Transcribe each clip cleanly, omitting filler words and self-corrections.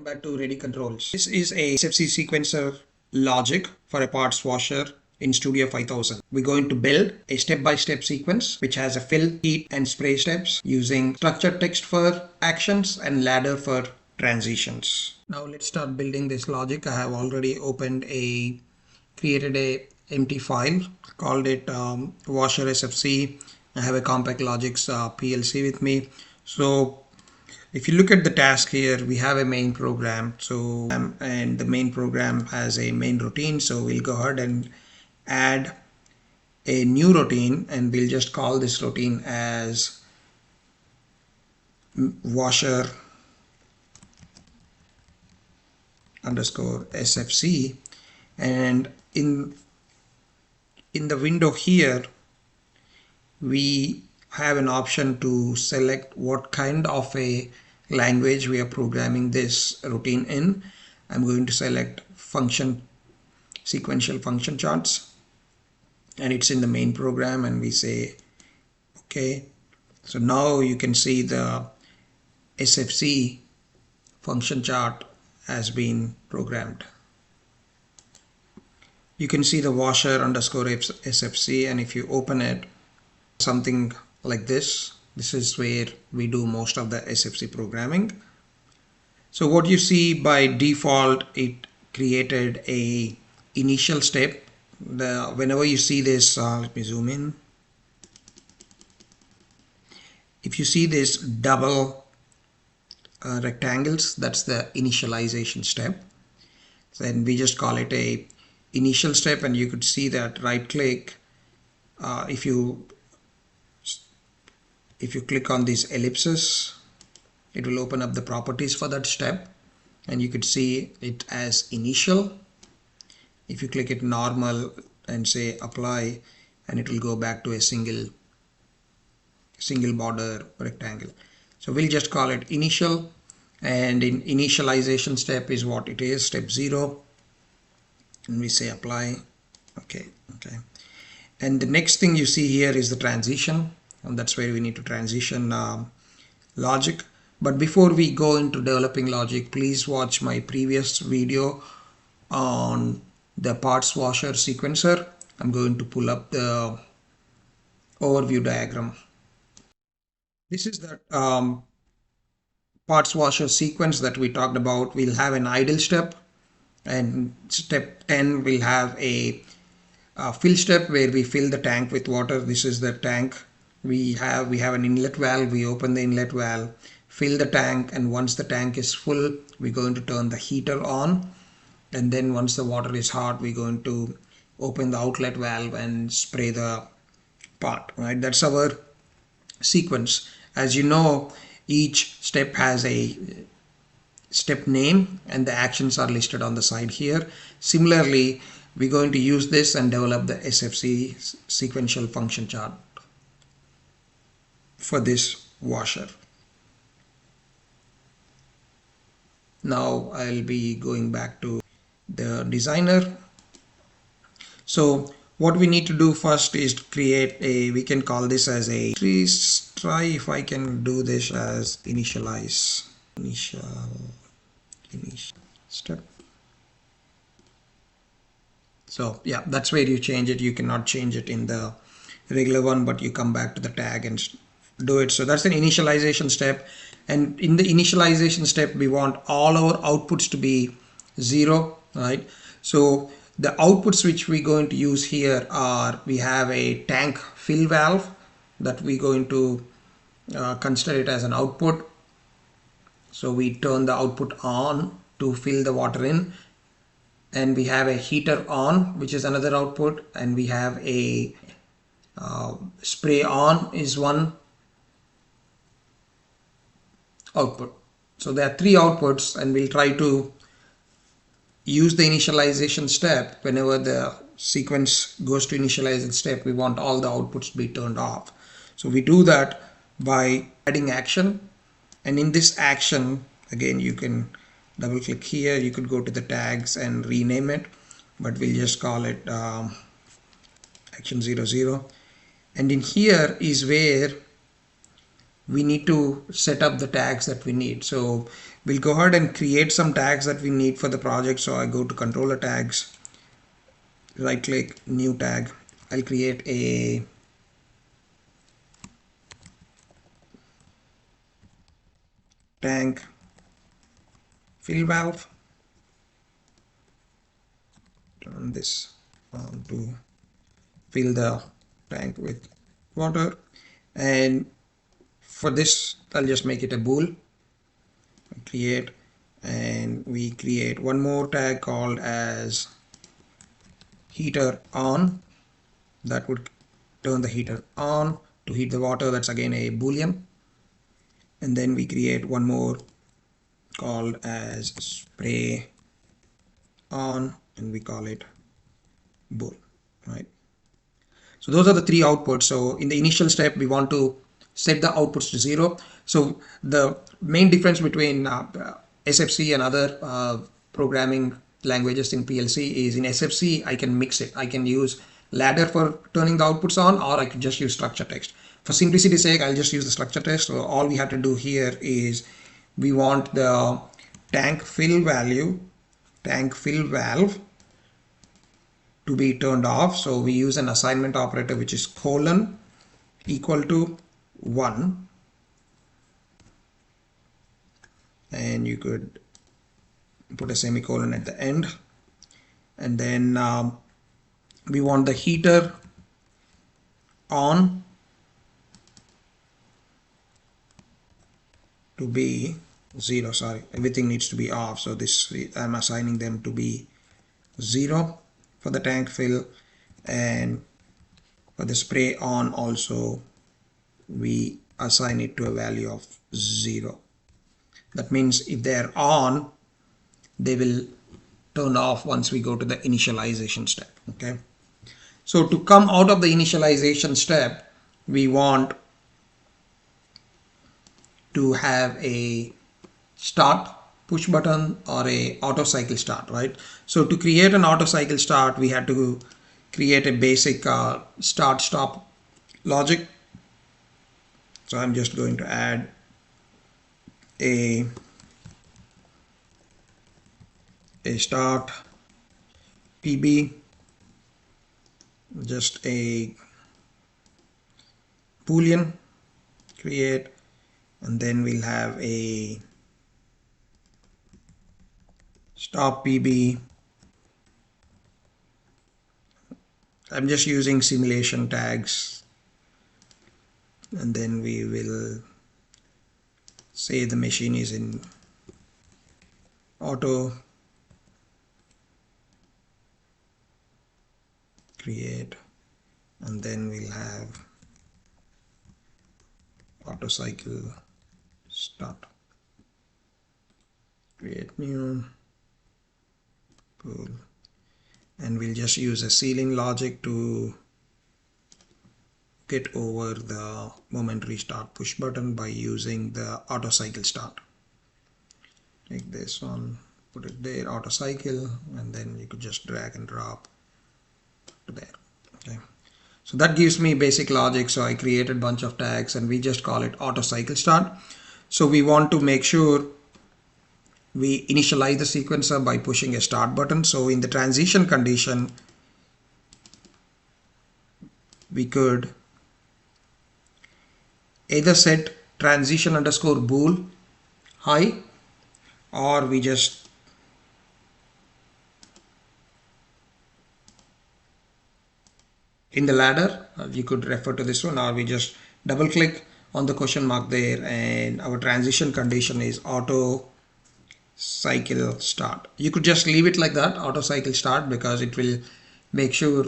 back to Ready Controls. This is a SFC sequencer logic for a parts washer in Studio 5000. We're going to build a step-by-step sequence which has a fill, heat and spray steps using structured text for actions and ladder for transitions. Now let's start building this logic. I have already created a empty file, called it washer SFC. I have a compact logics PLC with me. So if you look at the task here, we have a main program. So and the main program has a main routine. So we'll go ahead and add a new routine, and we'll just call this routine as washer underscore SFC. And in the window here, we have an option to select what kind of a language we are programming this routine in. I'm going to select sequential function charts, and it's in the main program, and we say okay. So now you can see the SFC function chart has been programmed. You can see the washer underscore SFC, and if you open it, something like this is where we do most of the SFC programming. So what you see by default, it created a initial step. Whenever you see this, let me zoom in. If you see this double rectangles, that's the initialization step. Then we just call it a initial step, and you could see that right click, if you click on these ellipses, it will open up the properties for that step, and you could see it as initial. If you click it normal and say apply, and it will go back to a single border rectangle. So we'll just call it initial, and in initialization step is what it is, step 0, and we say apply. Okay. And the next thing you see here is the transition, and that's where we need to transition logic. But before we go into developing logic, please watch my previous video on the parts washer sequencer. I'm going to pull up the overview diagram. This is the parts washer sequence that we talked about. We'll have an idle step, and step 10 will have a fill step where we fill the tank with water. This is the tank. We have an inlet valve. We open the inlet valve, fill the tank, and once the tank is full, we're going to turn the heater on, and then once the water is hot, we're going to open the outlet valve and spray the part. Right, that's our sequence. As you know, each step has a step name, and the actions are listed on the side here. Similarly, we're going to use this and develop the SFC sequential function chart for this washer. Now I'll be going back to the designer. So what we need to do first is to create we can call this as try if I can do this as initial step. So yeah, that's where you change it. You cannot change it in the regular one, but you come back to the tag and do it. So that's an initialization step, and in the initialization step we want all our outputs to be 0, right? So the outputs which we're going to use here are, we have a tank fill valve that we're going to consider it as an output. So we turn the output on to fill the water in, and we have a heater on, which is another output, and we have a spray on is one output. So there are 3 outputs, and we'll try to use the initialization step. Whenever the sequence goes to initialization step, we want all the outputs to be turned off. So we do that by adding action, and in this action, again, you can double click here. You could go to the tags and rename it, but we'll just call it action 00. And in here is where we need to set up the tags that we need. So we'll go ahead and create some tags that we need for the project. So I go to controller tags, right click, new tag. I'll create a tank fill valve. Turn this on to fill the tank with water, and for this I'll just make it a bool. Create, and we create one more tag called as heater on. That would turn the heater on to heat the water. That's again a boolean. And then we create one more called as spray on, and we call it bool, right? So those are the three outputs. So in the initial step, we want to set the outputs to 0. So the main difference between SFC and other programming languages in PLC is in SFC, I can mix it. I can use ladder for turning the outputs on, or I could just use structure text. For simplicity's sake, I'll just use the structure text. So all we have to do here is we want the tank fill value, tank fill valve to be turned off. So we use an assignment operator, which is colon equal to 1, and you could put a semicolon at the end, and then we want the heater on to be 0. Sorry, everything needs to be off, so this I'm assigning them to be 0 for the tank fill, and for the spray on also we assign it to a value of 0. That means if they're on, they will turn off once we go to the initialization step. Okay, so to come out of the initialization step, we want to have a start push button or a auto cycle start, right? So to create an auto cycle start, we had to create a basic start stop logic. So I'm just going to add a start PB, just a boolean create, and then we'll have a stop PB. I'm just using simulation tags, and then we will say the machine is in auto, create, and then we'll have auto cycle start, create new, pull, and we'll just use a ceiling logic to get over the momentary start push button by using the auto cycle start. Take this one, put it there, auto cycle, and then you could just drag and drop to there. Okay, so that gives me basic logic. So I created a bunch of tags and we just call it auto cycle start. So we want to make sure we initialize the sequencer by pushing a start button. So in the transition condition, we could either set transition underscore bool high, or we just in the ladder, you could refer to this one, or we just double click on the question mark there, and our transition condition is auto cycle start. You could just leave it like that, auto cycle start, because it will make sure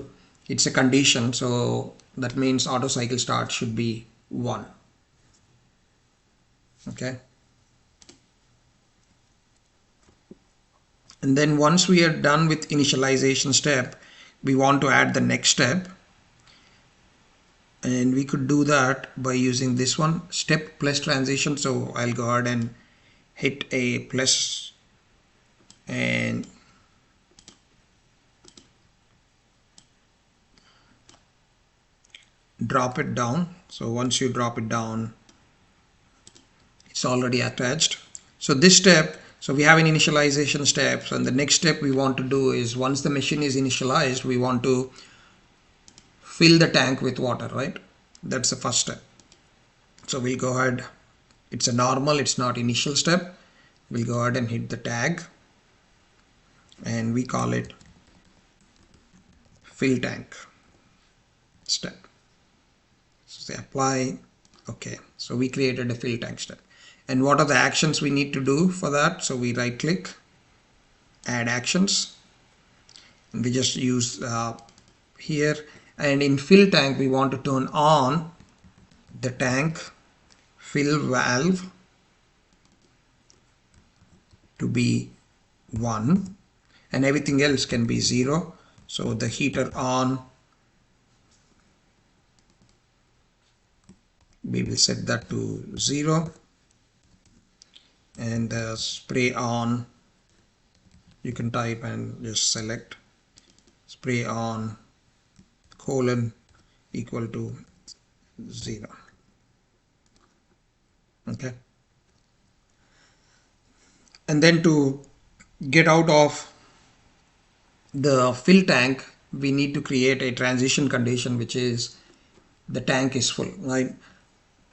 it's a condition. So that means auto cycle start should be 1. Okay, and then once we are done with initialization step, we want to add the next step, and we could do that by using this one, step plus transition. So I'll go ahead and hit a plus and drop it down. So once you drop it down, it's already attached. So this step, so we have an initialization step, and the next step we want to do is, once the machine is initialized, we want to fill the tank with water, right? That's the first step. So we'll go ahead, it's a normal, it's not initial step. We'll go ahead and hit the tag and we call it fill tank step. So say apply, okay. So we created a fill tank step. And what are the actions we need to do for that? So we right click, add actions, and we just use here, and in fill tank we want to turn on the tank fill valve to be 1 and everything else can be 0. So the heater on, we will set that to 0, and the spray on, you can type and just select spray on colon equal to 0. Okay. And then to get out of the fill tank, we need to create a transition condition, which is the tank is full, right?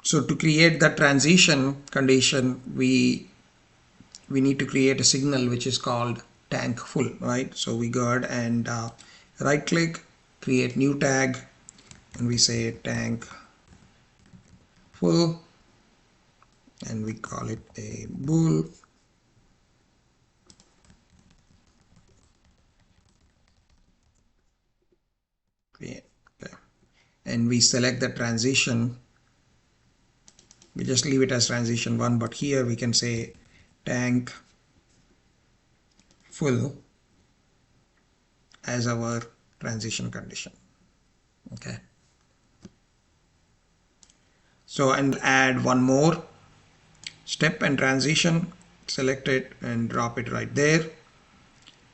So to create that transition condition, we need to create a signal which is called tank full, right? So we go ahead and right click, create new tag, and we say tank full, and we call it a bool. Okay. And we select the transition, we just leave it as transition 1, but here we can say tank full as our transition condition. Okay. So, and add one more step and transition, select it and drop it right there.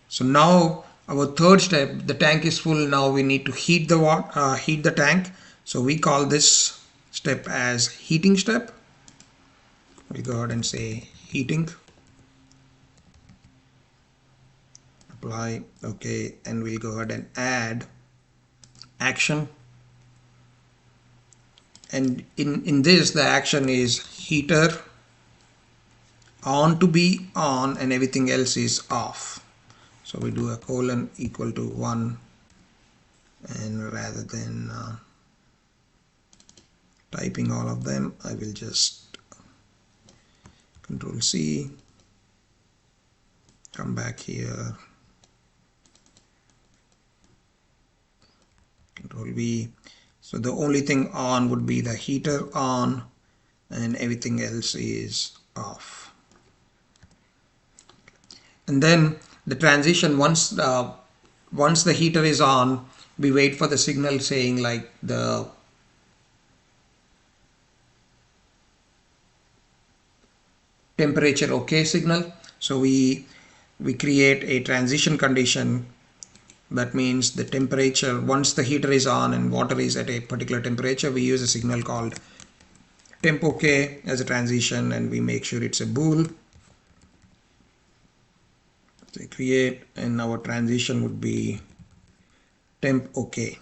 So now our third step, the tank is full. Now we need to heat the tank. So we call this step as heating step. We go ahead and say heating, apply, okay, and we'll go ahead and add action. And in this, the action is heater on to be on and everything else is off. So we do a colon equal to 1, and rather than typing all of them, I will just Control C, come back here, Control V. So the only thing on would be the heater on and everything else is off. And then the transition, once the heater is on, we wait for the signal saying like the temperature okay signal. So we create a transition condition. That means the temperature, once the heater is on and water is at a particular temperature, we use a signal called temp OK as a transition, and we make sure it's a bool. So create, and our transition would be temp OK.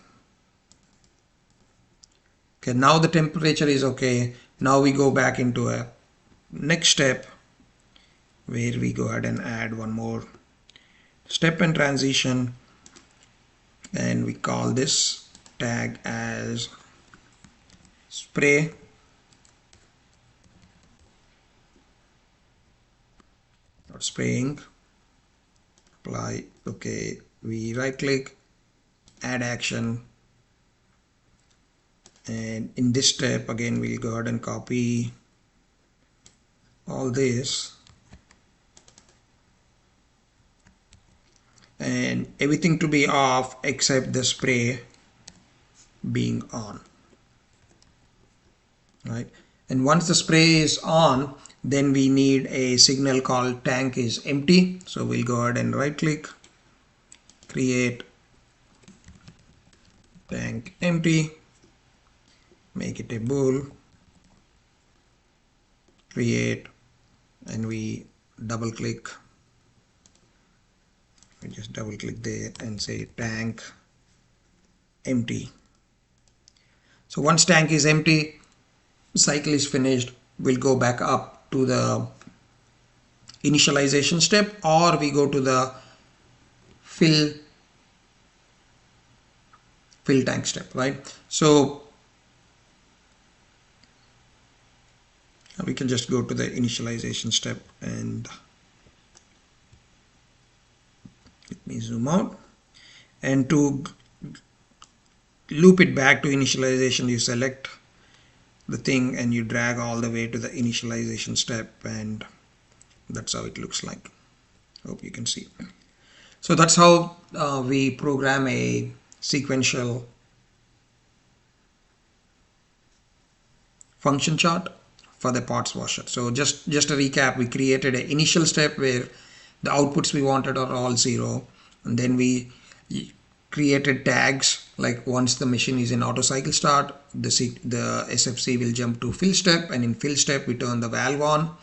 Okay, now the temperature is okay. Now we go back into a next step where we go ahead and add one more step and transition, and we call this tag as spray or spraying, apply, okay, we right click, add action, and in this step again we'll go ahead and copy all this and everything to be off except the spray being on, right? And once the spray is on, then we need a signal called tank is empty. So we'll go ahead and right click, create tank empty, make it a bool, create, and we double click. We just double click there and say tank empty. So once tank is empty, cycle is finished, we'll go back up to the initialization step, or we go to the fill tank step, right? So we can just go to the initialization step, and let me zoom out. And to loop it back to initialization, you select the thing and you drag all the way to the initialization step, and that's how it looks like. Hope you can see. So that's how we program a sequential function chart for the parts washer. So just a recap, we created an initial step where the outputs we wanted are all 0, and then we created tags, like once the machine is in auto cycle start, the SFC will jump to fill step, and in fill step we turn the valve on,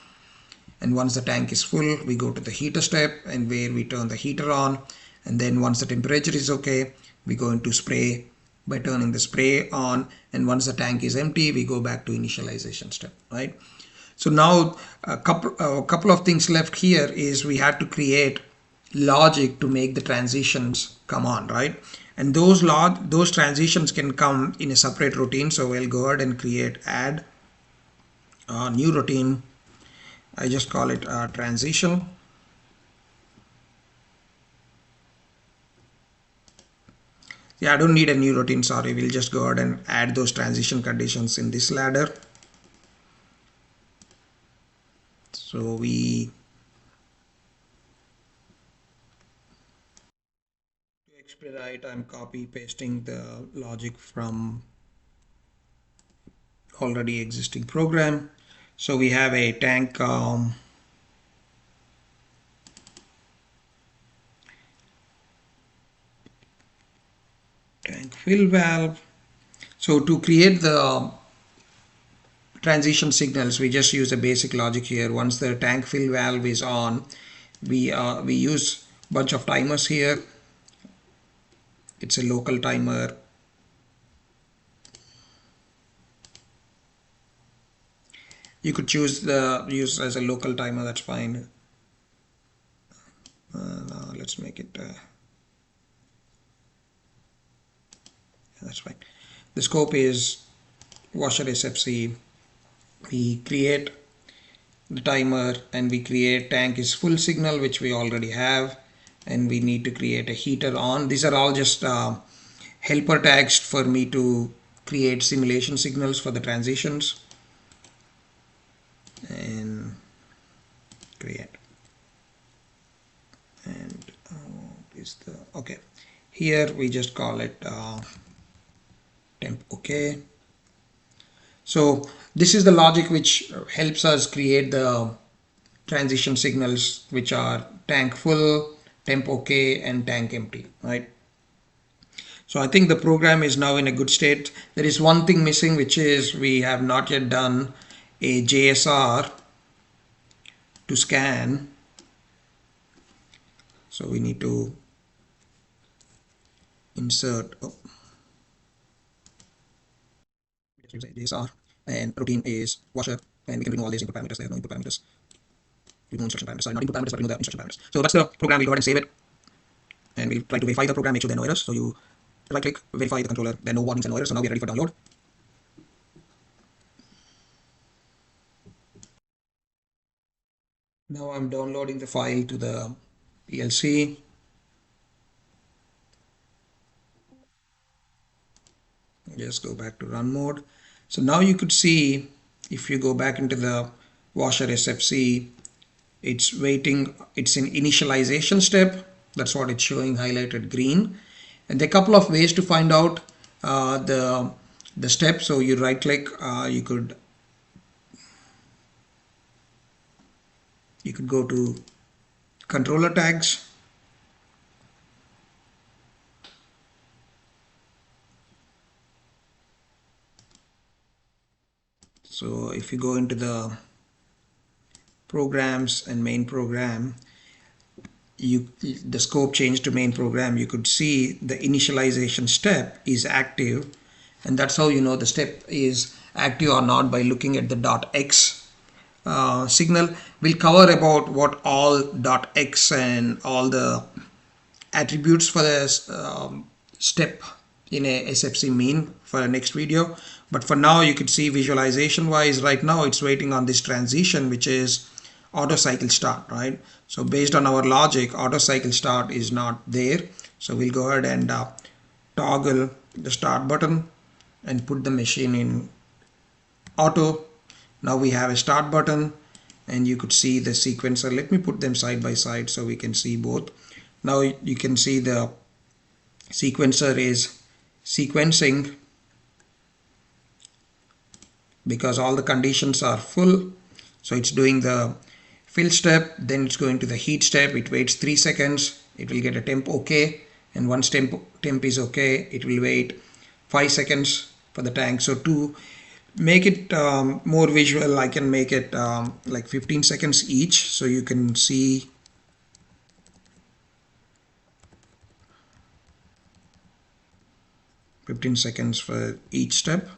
and once the tank is full we go to the heater step, and where we turn the heater on, and then once the temperature is okay we go into spray by turning the spray on, and once the tank is empty we go back to initialization step, right? So now a couple of things left here is we had to create logic to make the transitions come on, right? And those transitions can come in a separate routine. So we'll go ahead and create add new routine. I just call it transition. Yeah, I don't need a new routine, sorry. We'll just go ahead and add those transition conditions in this ladder. So we to expedite, I'm copy pasting the logic from already existing program. So we have a tank tank fill valve. So to create the transition signals, we just use a basic logic here. Once the tank fill valve is on, we use bunch of timers here. It's a local timer. You could use as a local timer, that's fine. Let's make it that's fine. The scope is washer SFC. We create the timer and we create tank is full signal, which we already have, and we need to create a heater on. These are all just helper tags for me to create simulation signals for the transitions, and create, and is the okay, here we just call it temp okay. So this is the logic which helps us create the transition signals, which are tank full, temp okay, and tank empty, right? So I think the program is now in a good state. There is one thing missing, which is we have not yet done a JSR to scan. So we need to insert JSR, and routine is washer, and we can remove all these input parameters. There are no input parameters. Remove instruction parameters. Sorry, not input parameters, but remove the instruction parameters. So that's the program. We'll go ahead and save it, and we'll try to verify the program, make sure there are no errors. So you right click, verify the controller, there are no warnings and no errors. So now we're ready for download. Now I'm downloading the file to the PLC. Just go back to run mode. So now you could see, if you go back into the washer SFC, it's waiting, it's in initialization step. That's what it's showing highlighted green. And there are a couple of ways to find out the step. So you right click, you could go to controller tags. So if you go into the programs and main program, the scope changed to main program, you could see the initialization step is active, and that's how you know the step is active or not, by looking at the .x signal. We'll cover about what all .x and all the attributes for the step in a SFC mean for the next video. But for now, you could see visualization wise, right now it's waiting on this transition, which is auto cycle start, right? So based on our logic, auto cycle start is not there. So we'll go ahead and toggle the start button and put the machine in auto. Now we have a start button, and you could see the sequencer. Let me put them side by side so we can see both. Now you can see the sequencer is sequencing because all the conditions are full. So it's doing the fill step, then it's going to the heat step. It waits 3 seconds. It will get a temp OK, and once temp is OK, it will wait 5 seconds for the tank. So to make it more visual, I can make it like 15 seconds each, so you can see (15 seconds for each step).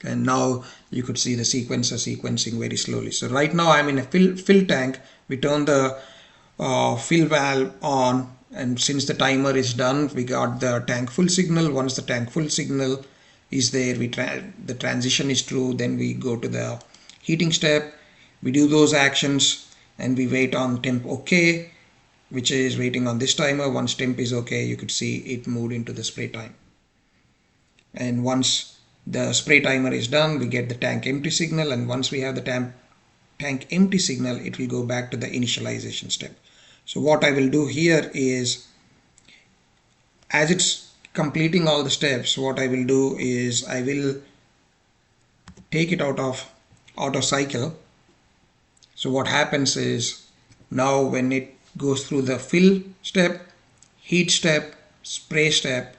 And now you could see the sequencer sequencing very slowly. So right now I'm in a fill tank. We turn the fill valve on, and since the timer is done, we got the tank full signal. Once the tank full signal is there, the transition is true, then we go to the heating step. We do those actions and we wait on temp OK, which is waiting on this timer. Once temp is OK, you could see it moved into the spray time. And once the spray timer is done, we get the tank empty signal, and once we have the tank empty signal, it will go back to the initialization step. So what I will do here is, as it's completing all the steps, what I will do is I will take it out of auto cycle. So what happens is, now when it goes through the fill step, heat step, spray step,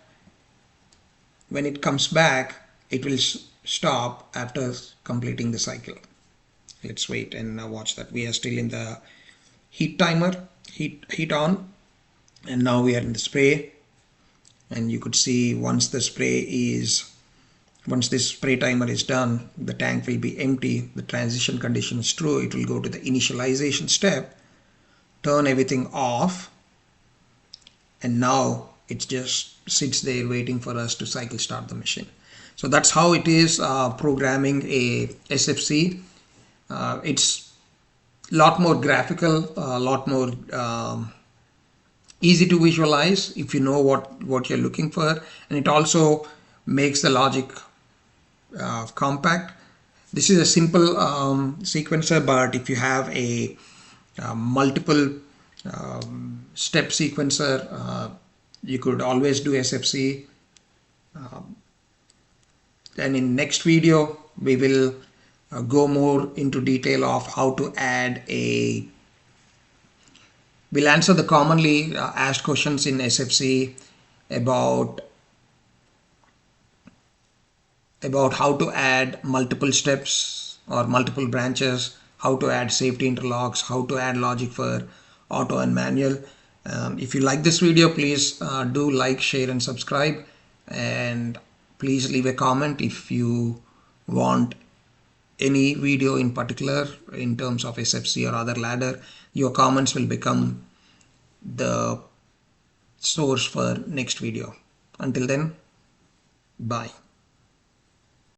when it comes back, it will stop after completing the cycle. Let's wait and watch that. We are still in the heat timer, heat on, and now we are in the spray. And you could see once this spray timer is done, the tank will be empty. The transition condition is true. It will go to the initialization step, turn everything off, and now it just sits there waiting for us to cycle start the machine. So that's how it is programming a SFC. It's a lot more graphical, a lot more easy to visualize if you know what you're looking for, and it also makes the logic compact. This is a simple sequencer, but if you have a multiple step sequencer, you could always do SFC. And in next video we will go more into detail of how to add we'll answer the commonly asked questions in SFC about how to add multiple steps or multiple branches, how to add safety interlocks, how to add logic for auto and manual. If you like this video, please do like, share and subscribe, and please leave a comment if you want any video in particular in terms of SFC or other ladder. Your comments will become the source for next video. Until then, bye.